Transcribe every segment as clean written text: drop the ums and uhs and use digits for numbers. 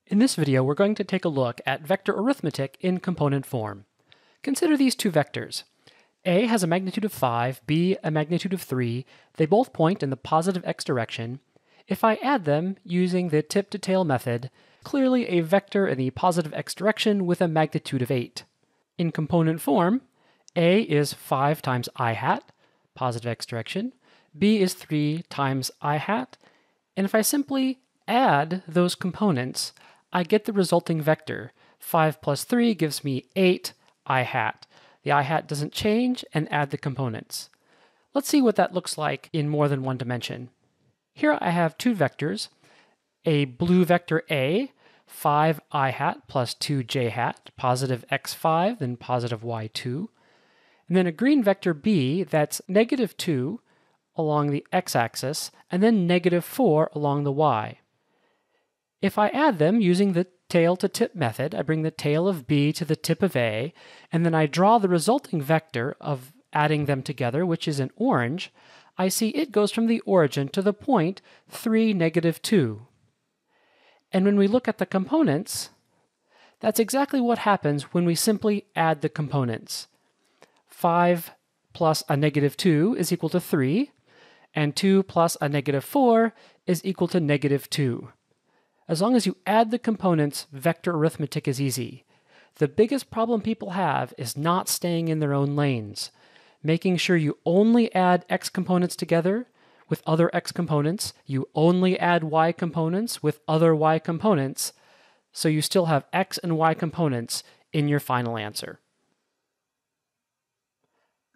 In this video, we're going to take a look at vector arithmetic in component form. Consider these two vectors. A has a magnitude of 5, B a magnitude of 3. They both point in the positive x direction. If I add them using the tip-to-tail method, clearly a vector in the positive x direction with a magnitude of 8. In component form, A is 5 times I hat, positive x direction. B is 3 times I hat. And if I simply add those components, I get the resulting vector. 5 plus 3 gives me 8 I hat. The I hat doesn't change, and add the components. Let's see what that looks like in more than one dimension. Here I have two vectors, a blue vector A, 5 I hat plus 2 j hat, positive x5, then positive y2. And then a green vector B that's negative 2 along the x-axis, and then negative 4 along the y. If I add them using the tail-to-tip method, I bring the tail of B to the tip of A, and then I draw the resulting vector of adding them together, which is in orange. I see it goes from the origin to the point 3, negative 2. And when we look at the components, that's exactly what happens when we simply add the components. 5 plus a negative 2 is equal to 3, and 2 plus a negative 4 is equal to negative 2. As long as you add the components, vector arithmetic is easy. The biggest problem people have is not staying in their own lanes. Making sure you only add x components together with other x components, you only add y components with other y components, so you still have x and y components in your final answer.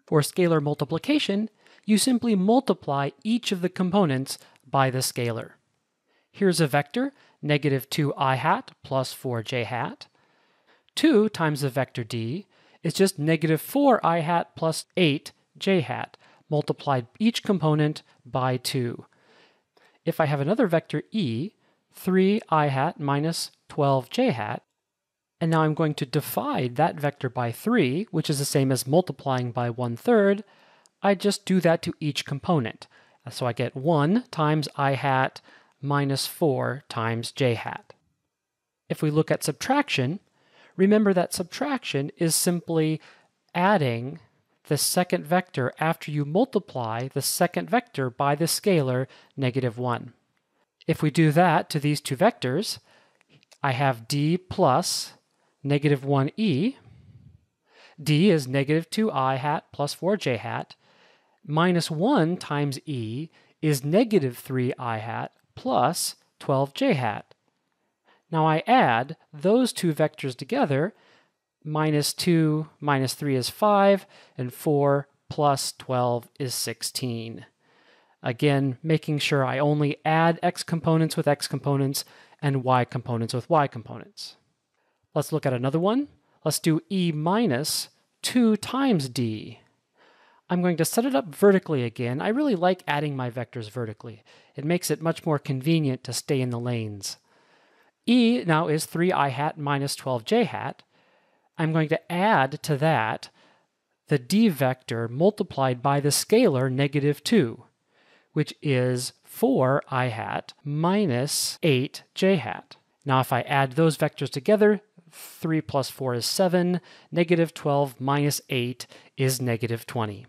For scalar multiplication, you simply multiply each of the components by the scalar. Here's a vector, negative 2 I hat plus 4 j hat. 2 times the vector d is just negative 4 I hat plus 8 j hat, multiplied each component by 2. If I have another vector e, 3 I hat minus 12 j hat, and now I'm going to divide that vector by 3, which is the same as multiplying by 1/3, I just do that to each component. So I get 1 times I hat minus 4 times j hat. If we look at subtraction, remember that subtraction is simply adding the second vector after you multiply the second vector by the scalar negative 1. If we do that to these two vectors, I have d plus negative 1e. d is negative 2i hat plus 4j hat. Minus 1 times e is negative 3i hat plus 12j hat. Now I add those two vectors together. Minus 2 minus 3 is 5, and 4 plus 12 is 16. Again, making sure I only add x components with x components and y components with y components. Let's look at another one. Let's do e minus 2 times d. I'm going to set it up vertically again. I really like adding my vectors vertically. It makes it much more convenient to stay in the lanes. E now is 3i hat minus 12j hat. I'm going to add to that the d vector multiplied by the scalar negative 2, which is 4i hat minus 8j hat. Now if I add those vectors together, 3 plus 4 is 7, negative 12 minus 8 is negative 20.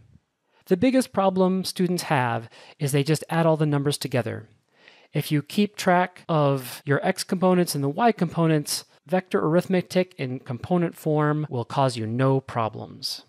The biggest problem students have is they just add all the numbers together. If you keep track of your x components and the y components, vector arithmetic in component form will cause you no problems.